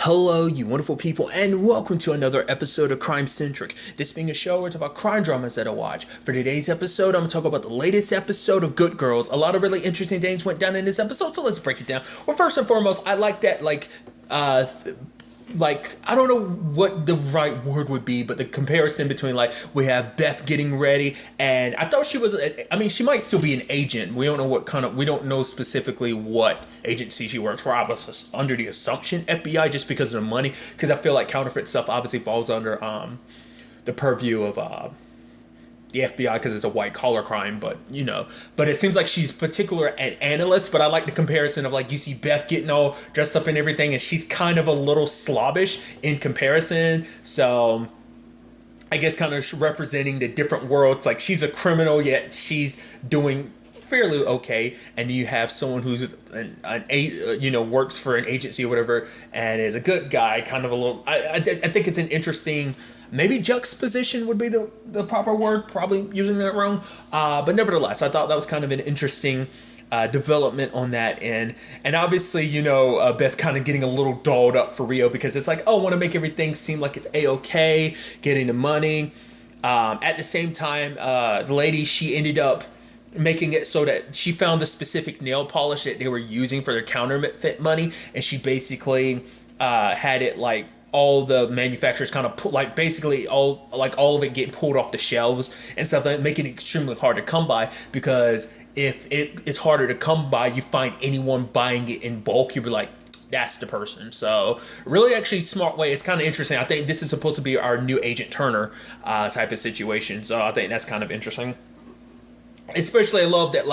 Hello, you wonderful people, and welcome to another episode of Crime Centric. This being a show where it's about crime dramas that I watch. For today's episode, I'm going to talk about the latest episode of Good Girls. A lot of really interesting things went down in this episode, so let's break it down. Well, first and foremost, I like that, I don't know what the right word would be, but the comparison between, we have Beth getting ready, and I thought she was, she might still be an agent. We don't know we don't know specifically what agency she works for. I was under the assumption FBI just because of the money, because I feel like counterfeit stuff obviously falls under the purview of the FBI because it's a white collar crime, but it seems like she's particular an analyst. But I like the comparison of you see Beth getting all dressed up and everything, and she's kind of a little slobbish in comparison. So I guess kind of representing the different worlds. Like, she's a criminal, yet she's doing fairly okay, and you have someone who's works for an agency or whatever and is a good guy. Kind of a little. I think it's an interesting. Maybe juxtaposition would be the proper word, probably using that wrong. But nevertheless, I thought that was kind of an interesting development on that end. And obviously, Beth kind of getting a little dolled up for Rio because it's like, want to make everything seem like it's A-okay, getting the money. At the same time, the lady, she ended up making it so that she found the specific nail polish that they were using for their counterfeit money. And she basically had it all the manufacturers kind of put basically all of it getting pulled off the shelves and stuff, making it extremely hard to come by, because if it is harder to come by, you find anyone buying it in bulk, you'll be like, that's the person. So really actually smart way. It's kind of interesting. I think this is supposed to be our new Agent Turner type of situation. So I think that's kind of interesting. Especially I love that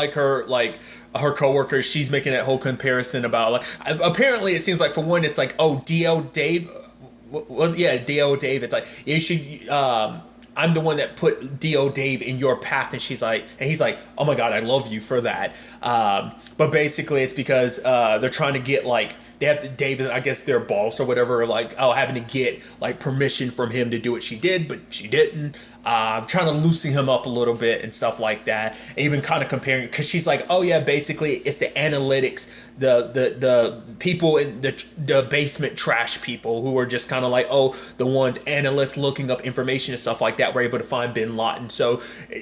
her coworkers, she's making that whole comparison about apparently it seems like for one it's DL Dave D.O. Dave. It's like, you should, I'm the one that put D.O. Dave in your path. And he's like, oh my God, I love you for that. But basically it's because they're trying to get they have to, Dave is, I guess, their boss or whatever, having to get permission from him to do what she did, but she didn't. Trying to loosen him up a little bit and stuff like that. And even kind of comparing, because she's like, oh yeah, basically it's the analytics, the people in the basement trash people who are just kind of the ones analysts looking up information and stuff like that were able to find Bin Laden. So,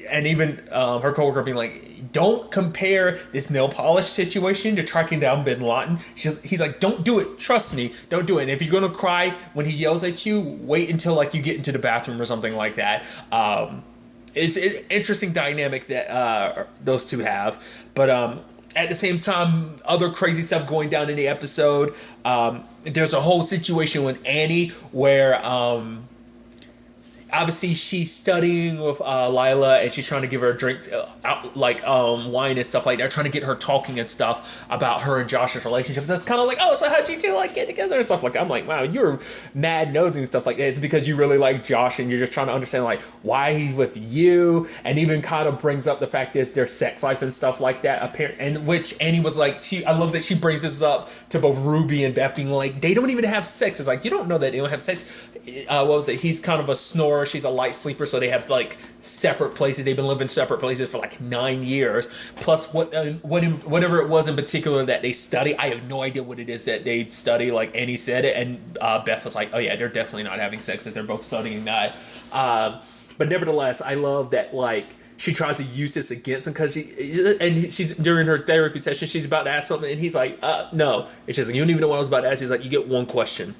and even her coworker being like, don't compare this nail polish situation to tracking down Bin Laden. He's like, don't do it. Trust me, don't do it. And if you're going to cry when he yells at you, wait until you get into the bathroom or something like that. It's an interesting dynamic that those two have. But at the same time, other crazy stuff going down in the episode. There's a whole situation with Annie where obviously she's studying with Lila, and she's trying to give her a drink, wine and stuff like that, trying to get her talking and stuff about her and Josh's relationship. That's kind of so how'd you two get together and stuff like that. I'm like, wow, you're mad nosy and stuff like that. It's because you really like Josh and you're just trying to understand why he's with you, and even kind of brings up the fact is their sex life and stuff like that. And which Annie was I love that she brings this up to both Ruby and Beth, being they don't even have sex. It's you don't know that they don't have sex. What was it? He's kind of a snorer. She's a light sleeper, so they have separate places. They've been living separate places for 9 years. Plus, whatever it was in particular that they study, I have no idea what it is that they study. Like Annie said it, and Beth was like, "Oh yeah, they're definitely not having sex if they're both studying that." But nevertheless, I love that she tries to use this against him because she's during her therapy session, she's about to ask something, and he's like, "No." It's just you don't even know what I was about to ask. He's like, "You get one question."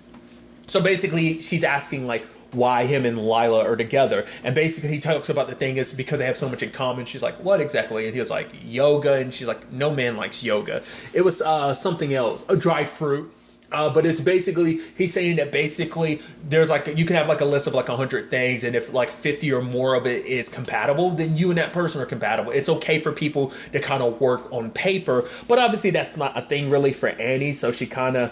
So basically, she's asking why him and Lila are together. And basically he talks about the thing is because they have so much in common. She's like, what exactly? And he was like, yoga. And she's like, no man likes yoga. It was something else, a dried fruit. But it's basically, he's saying that basically there's you can have a list of 100 things, and if 50 or more of it is compatible, then you and that person are compatible. It's okay for people to kind of work on paper, but obviously that's not a thing really for Annie. So she kind of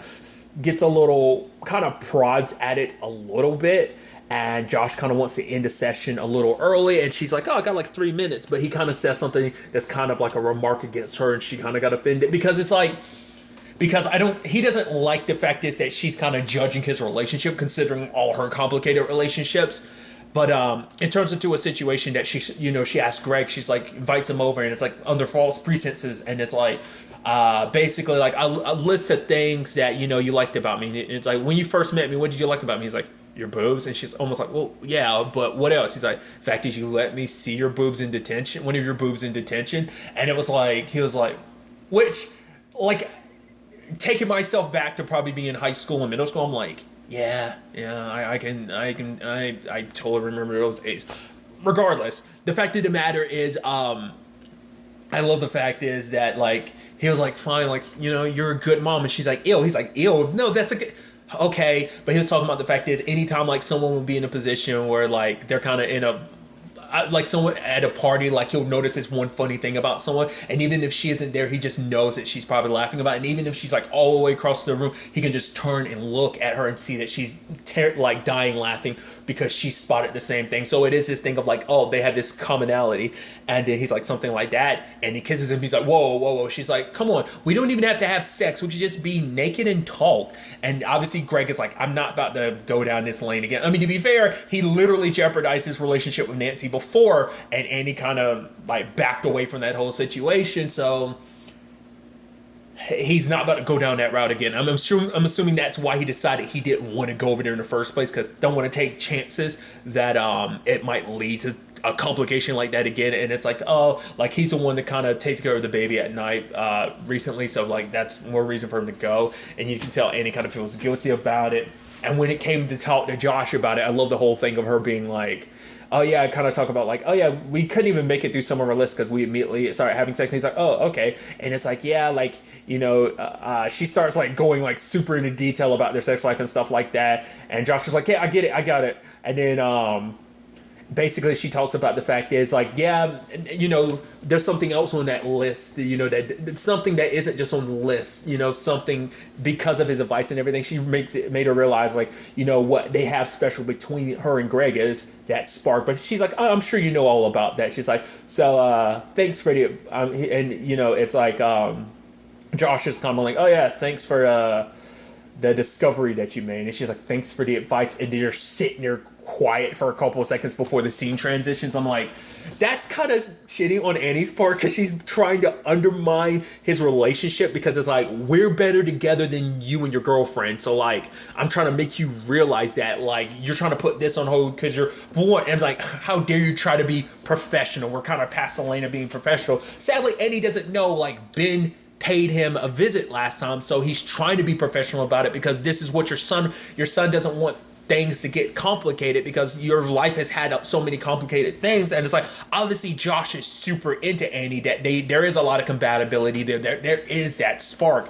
gets a little, kind of prods at it a little bit. And Josh kind of wants to end the session a little early, and she's like, oh, I got 3 minutes. But he kind of says something that's kind of a remark against her, and she kind of got offended because it's because he doesn't like the fact is that she's kind of judging his relationship, considering all her complicated relationships. But it turns into a situation that she asks Greg, she's invites him over, and it's under false pretenses, and it's basically like a list of things that you liked about me. And it's like, when you first met me, what did you like about me? He's like, your boobs. And she's almost like, well, yeah, but what else? He's like, the fact that you let me see your boobs in detention, one of your boobs in detention. And it was like, he was like, which, like, taking myself back to probably being in high school and middle school, I'm like, yeah, I totally remember those days. Regardless, the fact of the matter is, I love the fact is that, like, he was like, fine, like, you're a good mom. And she's like, ew. He's like, ew, no, that's a good, okay. But he was talking about the fact is, anytime, like, someone will be in a position where, like, they're kind of in a, like, someone at a party, like, he'll notice this one funny thing about someone, and even if she isn't there, he just knows that she's probably laughing about it. And even if she's, like, all the way across the room, he can just turn and look at her and see that she's like dying laughing because she spotted the same thing. So it is this thing of like, oh, they have this commonality. And then he's like, something like that, and he kisses him. He's like, whoa. She's like, come on, we don't even have to have sex, would you just be naked and talk? And obviously Greg is like, I'm not about to go down this lane again. I mean, to be fair, he literally jeopardized his relationship with Nancy before, and Andy kind of like backed away from that whole situation. So he's not about to go down that route again. I'm assuming that's why he decided he didn't want to go over there in the first place, because don't want to take chances that it might lead to a complication like that again. And it's like, oh, like, he's the one that kind of takes care of the baby at night recently, so like that's more reason for him to go. And you can tell Annie kind of feels guilty about it. And when it came to talk to Josh about it, I love the whole thing of her being like, oh yeah, I kind of talk about like, oh yeah, we couldn't even make it through some of our lists because we immediately started having sex. And he's like, oh, okay. And it's like, yeah, like, she starts like going like super into detail about their sex life and stuff like that. And Josh is like, yeah, I get it, I got it. And then basically she talks about the fact is like, yeah, there's something else on that list, that something that isn't just on the list, something because of his advice and everything. She made her realize like, what they have special between her and Greg is that spark. But she's like, oh, I'm sure you know all about that. She's like, so thanks for the, and it's like, Josh is kind of like, oh yeah, thanks for the discovery that you made. And she's like, thanks for the advice. And they're sitting there quiet for a couple of seconds before the scene transitions. I'm like, that's kind of shitty on Annie's part, because she's trying to undermine his relationship, because it's like, we're better together than you and your girlfriend. So like, I'm trying to make you realize that like, you're trying to put this on hold because you're, for one, and it's like, how dare you try to be professional? We're kind of past the lane of being professional. Sadly, Annie doesn't know like Ben paid him a visit last time, so he's trying to be professional about it, because this is what your son doesn't want things to get complicated, because your life has had so many complicated things. And it's like, obviously Josh is super into Annie, that there is a lot of compatibility there is that spark.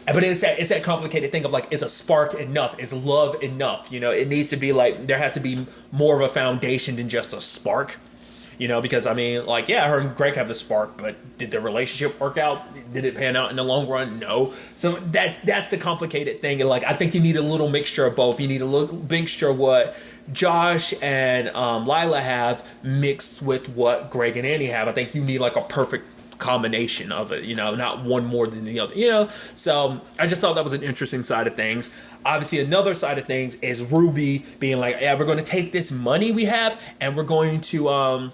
But it's that complicated thing of like, is a spark enough? Is love enough? It needs to be like, there has to be more of a foundation than just a spark. Because I mean, like, yeah, her and Greg have the spark, but did the relationship work out? Did it pan out in the long run? No. So that's the complicated thing. And like, I think you need a little mixture of both. You need a little mixture of what Josh and Lila have mixed with what Greg and Annie have. I think you need like a perfect combination of it, not one more than the other, So I just thought that was an interesting side of things. Obviously, another side of things is Ruby being like, yeah, we're going to take this money we have and we're going to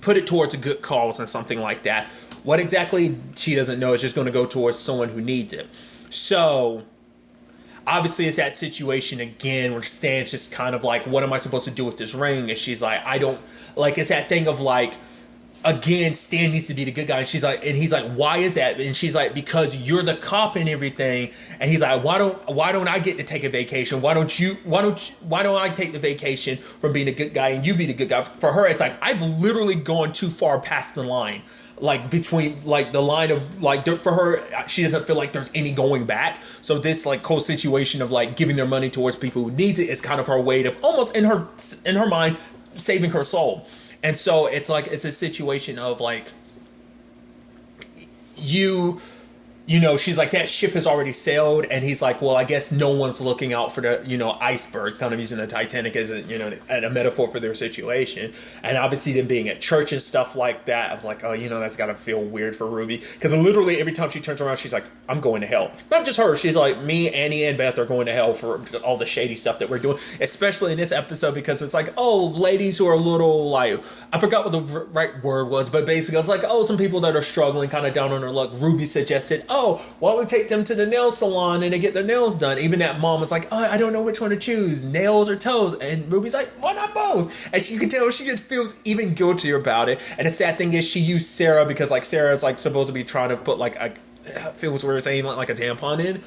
put it towards a good cause and something like that. What exactly, she doesn't know. It's just going to go towards someone who needs it. So obviously it's that situation again where Stan's just kind of like, what am I supposed to do with this ring? And she's like, I don't, like, it's that thing of like, again, Stan needs to be the good guy. And she's like, and he's like, why is that? And she's like, because you're the cop and everything. And he's like, why don't I get to take a vacation? Why don't I take the vacation from being a good guy and you be the good guy? For her, it's like, I've literally gone too far past the line. Like between like the line of like, for her, she doesn't feel like there's any going back. So this like whole situation of like giving their money towards people who needs it is kind of her way of almost in her mind saving her soul. And so it's like, it's a situation of like, you she's like, that ship has already sailed, and he's like, well, I guess no one's looking out for the, iceberg, kind of using the Titanic as a metaphor for their situation. And obviously them being at church and stuff like that, I was like, oh, that's gotta feel weird for Ruby, because literally every time she turns around, she's like, I'm going to hell. Not just her, she's like, me, Annie, and Beth are going to hell for all the shady stuff that we're doing, especially in this episode, because it's like, oh, ladies who are a little, like, I forgot what the right word was, but basically it's like, oh, some people that are struggling, kind of down on their luck. Ruby suggested, oh, why don't we take them to the nail salon and they get their nails done? Even that mom was like, oh, I don't know which one to choose, nails or toes. And Ruby's like, why not both? And you can tell she just feels even guiltier about it. And the sad thing is she used Sarah because like Sarah's like supposed to be trying to put like feels weird saying like a tampon in,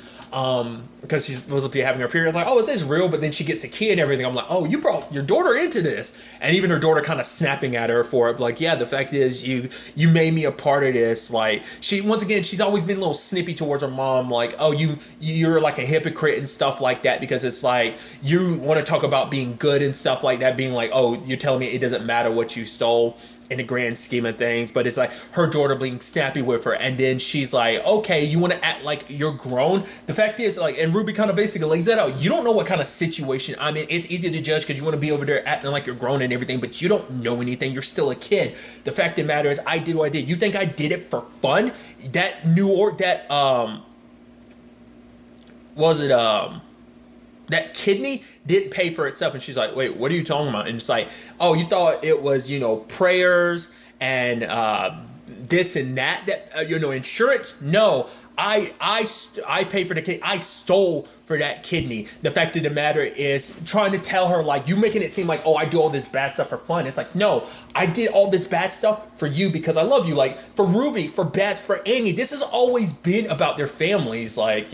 because she's supposed to be having her period. I was like, oh, is this real? But then she gets a kid and everything. I'm like, oh, you brought your daughter into this. And even her daughter kind of snapping at her for it, like, yeah, the fact is you made me a part of this. Like, she's always been a little snippy towards her mom, like, oh, you're like a hypocrite and stuff like that, because it's like you want to talk about being good and stuff like that, being like, oh, you're telling me it doesn't matter what you stole in the grand scheme of things. But it's like her daughter being snappy with her, and then she's like, okay, you want to act like you're grown. The fact is, like, and Ruby kind of basically lays that out, you don't know what kind of situation I'm in. It's easy to judge because you want to be over there acting like you're grown and everything, but you don't know anything. You're still a kid. The fact of the matter is, I did what I did. You think I did it for fun? That that kidney didn't pay for itself. And she's like, wait, what are you talking about? And it's like, oh, you thought it was, prayers and this and that, insurance? No, I paid for the kidney. I stole for that kidney. The fact of the matter is, trying to tell her, like, you making it seem like, oh, I do all this bad stuff for fun. It's like, no, I did all this bad stuff for you because I love you. Like, for Ruby, for Beth, for Annie, this has always been about their families. Like,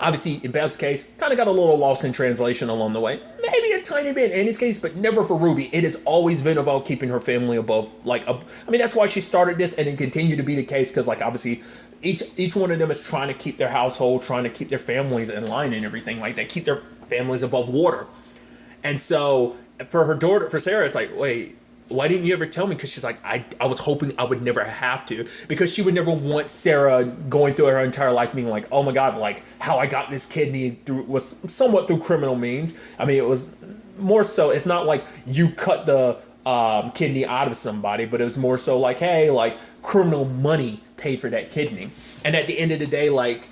obviously, in Beth's case, kind of got a little lost in translation along the way. Maybe a tiny bit in Annie's case, but never for Ruby. It has always been about keeping her family above, that's why she started this, and it continued to be the case, because, like, obviously, each one of them is trying to keep their household, trying to keep their families in line and everything like that, keep their families above water. And so, for her daughter, for Sarah, it's like, wait, why didn't you ever tell me? Because she's like, I was hoping I would never have to, because she would never want Sarah going through her entire life being like, oh my God, like how I got this kidney was somewhat through criminal means. I mean, it was more so, it's not like you cut the kidney out of somebody, but it was more so like, hey, like criminal money paid for that kidney. And at the end of the day, like,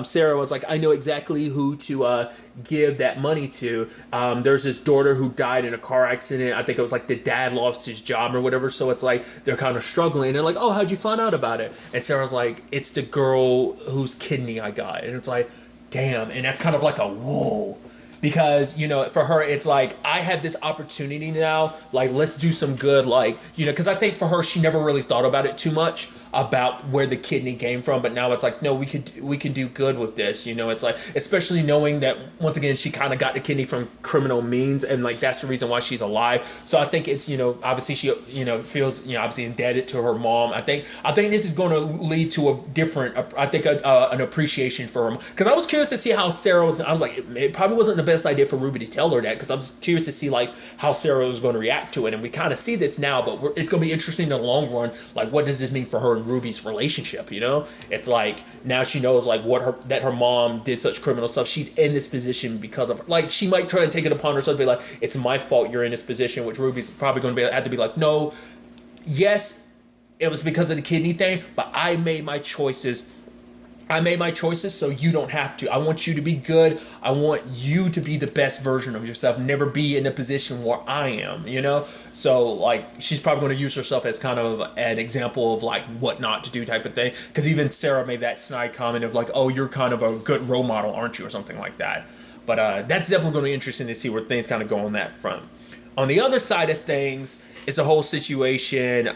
Sarah was like, I know exactly who to give that money to. There's this daughter who died in a car accident. I think it was like the dad lost his job or whatever. So it's like they're kind of struggling. They're like, oh, how'd you find out about it? And Sarah's like, it's the girl whose kidney I got. And it's like, damn. And that's kind of like a whoa. Because, for her, it's like, I have this opportunity now, like, let's do some good, like, because I think for her, she never really thought about it too much, about where the kidney came from. But now it's like, no, we can do good with this. It's like, especially knowing that, once again, she kind of got the kidney from criminal means, and like that's the reason why she's alive. So I think it's, obviously she feels obviously indebted to her mom. I think this is going to lead to a different, an appreciation for her, because I was curious to see how Sarah was. I was like, it probably wasn't the best idea for Ruby to tell her that, because I was curious to see like how Sarah was going to react to it. And we kind of see this now, but it's going to be interesting in the long run. Like, what does this mean for her and Ruby's relationship? It's like, now she knows like that her mom did such criminal stuff. She's in this position because of her. Like, she might try and take it upon herself to be like, it's my fault you're in this position, which Ruby's probably going to have to be like, no, yes, it was because of the kidney thing, but I made my choices, so you don't have to. I want you to be good. I want you to be the best version of yourself. Never be in a position where I am, So, like, she's probably going to use herself as kind of an example of, like, what not to do type of thing. Because even Sarah made that snide comment of, like, oh, you're kind of a good role model, aren't you? Or something like that. But that's definitely going to be interesting to see where things kind of go on that front. On the other side of things, it's a whole situation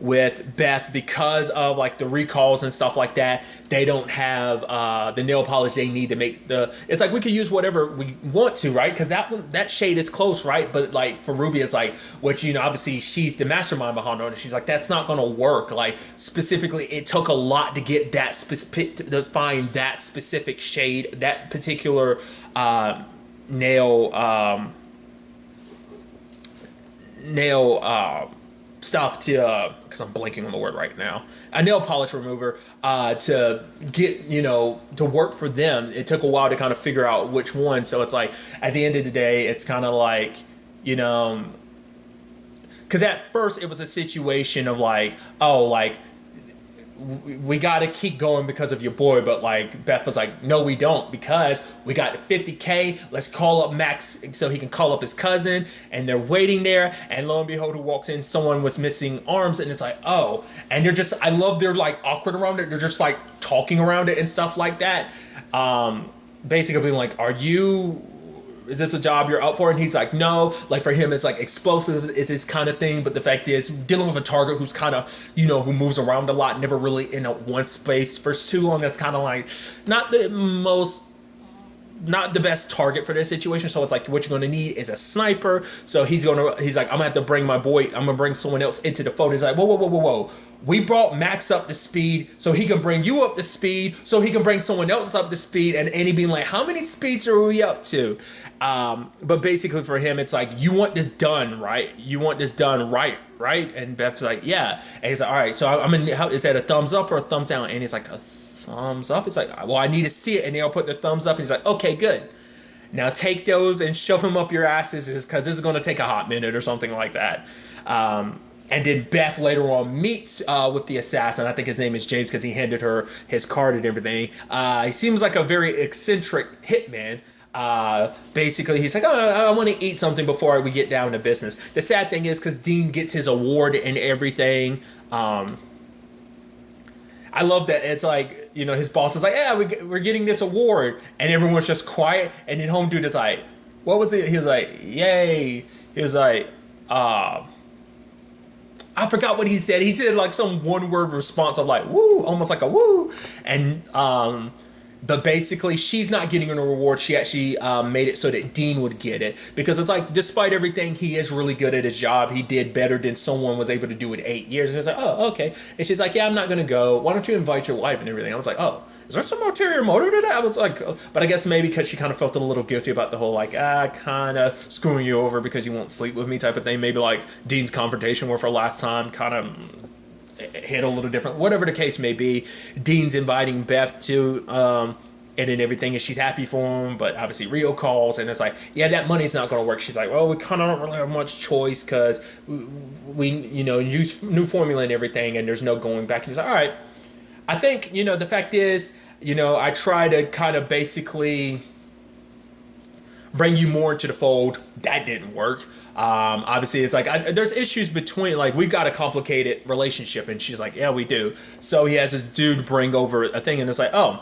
with Beth, because of like the recalls and stuff like that. They don't have the nail polish they need to make it's like, we could use whatever we want to, right? Because that shade is close, right? But like for Ruby, it's like, which obviously she's the mastermind behind it, and she's like, that's not gonna work. Like, specifically, it took a lot to get that to find that specific shade, that particular nail stuff to, because I'm blanking on the word right now, a nail polish remover to get, to work for them. It took a while to kind of figure out which one. So it's like, at the end of the day, it's kind of like, because at first it was a situation of like, oh, like, we got to keep going because of your boy. But like Beth was like, no, we don't, because we got $50K. Let's call up Max so he can call up his cousin. And they're waiting there. And lo and behold, who walks in? Someone was missing arms. And it's like, oh. And they're just, I love they're like awkward around it. They're just like talking around it and stuff like that. Basically being like, is this a job you're up for? And he's like, no. Like for him, it's like explosive is his kind of thing. But the fact is, dealing with a target who's kind of, who moves around a lot, never really in a one space for too long. That's kind of like not the best target for this situation. So it's like, what you're going to need is a sniper. So he's like, I'm gonna have to bring my boy. I'm gonna bring someone else into the fold. He's like, whoa. We brought Max up to speed so he can bring you up to speed, so he can bring someone else up to speed. And Annie being like, how many speeds are we up to? But basically for him, it's like, you want this done, right? You want this done right? And Beth's like, yeah. And he's like, all right, so is that a thumbs up or a thumbs down? And he's like, a thumbs up. It's like, well, I need to see it. And they'll put the thumbs up. And he's like, okay, good. Now take those and shove them up your asses, because this is going to take a hot minute or something like that. And then Beth later on meets with the assassin. I think his name is James, because he handed her his card and everything. He seems like a very eccentric hitman. Basically, he's like, oh, I want to eat something before we get down to business. The sad thing is, because Dean gets his award and everything. I love that it's like, his boss is like, yeah, we're getting this award. And everyone's just quiet. And then home dude is like, what was it? He was like, yay. He was like, I forgot what he said. He said like some one word response of like, woo, almost like a woo. And, but basically she's not getting a reward. She actually made it so that Dean would get it, because it's like, despite everything, he is really good at his job. He did better than someone was able to do in 8 years. And he was like, oh, okay. And she's like, yeah, I'm not going to go. Why don't you invite your wife and everything? I was like, oh, is there some ulterior motive to that? I was like, oh. But I guess maybe because she kind of felt a little guilty about the whole like, kind of screwing you over because you won't sleep with me type of thing. Maybe like Dean's confrontation with her last time kind of hit a little different. Whatever the case may be, Dean's inviting Beth to and then everything, and she's happy for him. But obviously Rio calls and it's like, yeah, that money's not going to work. She's like, well, we kind of don't really have much choice because we use new formula and everything, and there's no going back. And he's like, all right. I think, the fact is, I try to kind of basically bring you more into the fold. That didn't work. Obviously, it's like, there's issues between, like, we've got a complicated relationship. And she's like, yeah, we do. So he has this dude bring over a thing, and it's like, oh,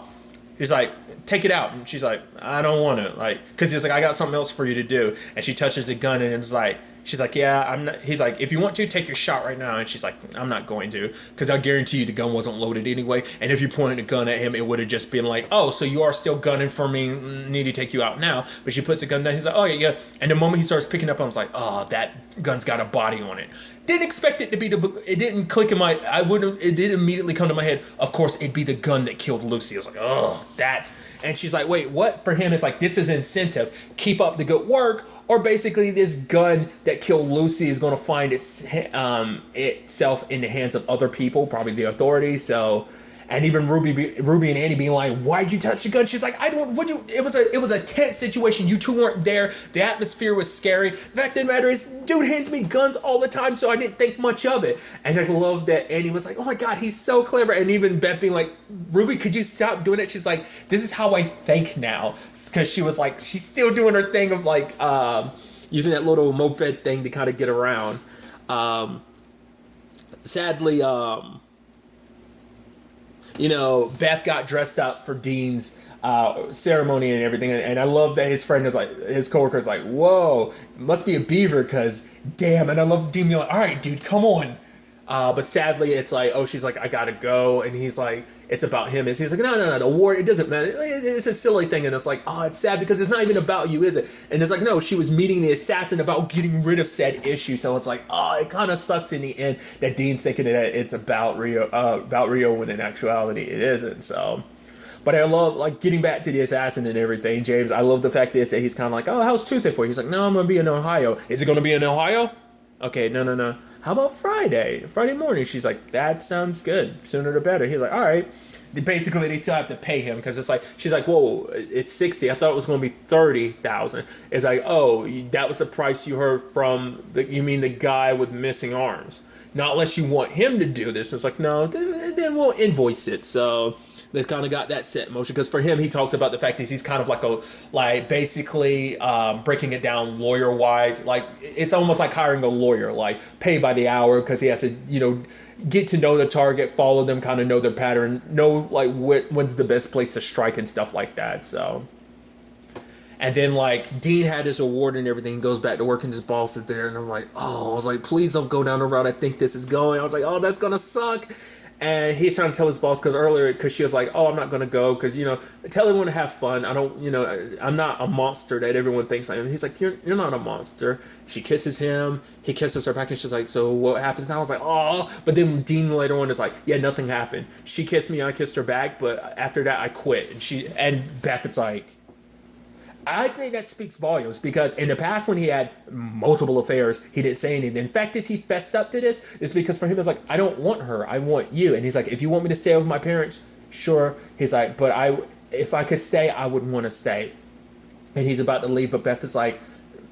he's like, take it out. And she's like, I don't want to, like, because he's like, I got something else for you to do. And she touches the gun, and it's like, she's like, yeah, I'm not. He's like, if you want to, take your shot right now. And she's like, I'm not going to, because I guarantee you the gun wasn't loaded anyway. And if you pointed a gun at him, it would have just been like, oh, so you are still gunning for me, need to take you out now. But she puts the gun down. He's like, oh, yeah. And the moment he starts picking up, I was like, oh, that gun's got a body on it. Didn't expect it to be it didn't click in it didn't immediately come to my head. Of course, it'd be the gun that killed Lucy. I was like, oh, that. And she's like, wait, what? For him, it's like, this is incentive. Keep up the good work. Or basically, this gun that killed Lucy is going to find itself in the hands of other people, probably the authorities. So, and even Ruby and Annie being like, why'd you touch the gun? She's like, it was a tense situation. You two weren't there. The atmosphere was scary. The fact of the matter is, dude hands me guns all the time, so I didn't think much of it. And I love that Annie was like, oh my God, he's so clever. And even Beth being like, Ruby, could you stop doing it? She's like, this is how I think now. Because she was like, she's still doing her thing of like, using that little moped thing to kind of get around. Sadly, Beth got dressed up for Dean's ceremony and everything, and I love that his friend is like, his coworker is like, whoa, must be a beaver, because damn. And I love Dean being like, all right, dude, come on. But sadly, it's like, oh, she's like, I gotta go, and he's like, it's about him. And he's like, no, the award, it doesn't matter. It's a silly thing, and it's like, oh, it's sad because it's not even about you, is it? And it's like, no, she was meeting the assassin about getting rid of said issue. So it's like, oh, it kind of sucks in the end that Dean's thinking that it's about Rio, when in actuality it isn't. So. But I love, like, getting back to the assassin and everything, James. I love the fact that he's kind of like, oh, how's Tuesday for you? He's like, no, I'm going to be in Ohio. Is it going to be in Ohio? Okay, no. How about Friday morning? She's like, that sounds good. Sooner the better. He's like, all right. Basically, they still have to pay him because it's like, she's like, whoa, it's 60. I thought it was going to be 30,000. It's like, oh, that was the price you heard from you mean the guy with missing arms? Not unless you want him to do this. It's like, no, then we'll invoice it. So they've kind of got that set in motion because for him, he talks about the fact that he's kind of like basically breaking it down lawyer wise. Like it's almost like hiring a lawyer, like pay by the hour because he has to, get to know the target, follow them, kind of know their pattern, know like when's the best place to strike and stuff like that. So. And then like Dean had his award and everything, goes back to work and his boss is there, and I'm like, oh, I was like, please don't go down the route I think this is going. I was like, oh, that's gonna suck. And he's trying to tell his boss because she was like, oh, I'm not gonna go because tell everyone to have fun. I don't, I'm not a monster that everyone thinks I am. He's like, you're not a monster. She kisses him, he kisses her back, and she's like, so what happens now? I was like, oh, but then Dean later on is like, yeah, nothing happened. She kissed me, I kissed her back, but after that I quit. And Beth is like. I think that speaks volumes because in the past when he had multiple affairs, he didn't say anything. In fact, is he fessed up to this? It's because for him, it's like, I don't want her. I want you. And he's like, if you want me to stay with my parents, sure. He's like, but if I could stay, I would want to stay. And he's about to leave, but Beth is like,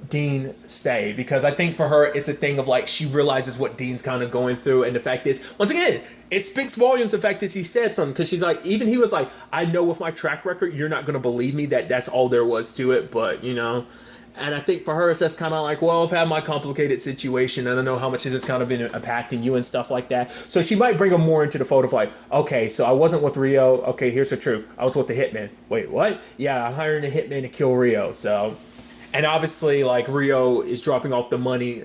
Dean, stay. Because I think for her, it's a thing of like, she realizes what Dean's kind of going through. And the fact is, once again, it speaks volumes. The fact is he said something because she's like, even he was like, I know with my track record, you're not going to believe me that that's all there was to it. But, And I think for her, it's just kind of like, well, I've had my complicated situation. And I know how much this has kind of been impacting you and stuff like that. So she might bring him more into the fold of like, okay, so I wasn't with Rio. Okay, here's the truth. I was with the hitman. Wait, what? Yeah, I'm hiring a hitman to kill Rio. So... And obviously, like, Rio is dropping off the money,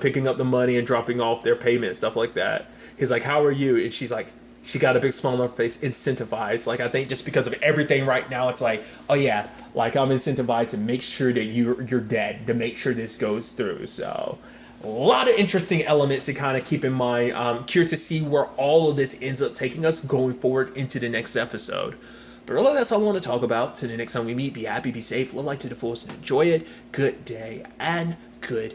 picking up the money and dropping off their payment, stuff like that. He's like, how are you? And she's like, she got a big smile on her face, incentivized. Like, I think just because of everything right now, it's like, oh, yeah, like, I'm incentivized to make sure that you're dead, to make sure this goes through. So, a lot of interesting elements to kind of keep in mind. Curious to see where all of this ends up taking us going forward into the next episode. But really, that's all I want to talk about. Till the next time we meet, be happy, be safe, live life to the fullest, and enjoy it. Good day and good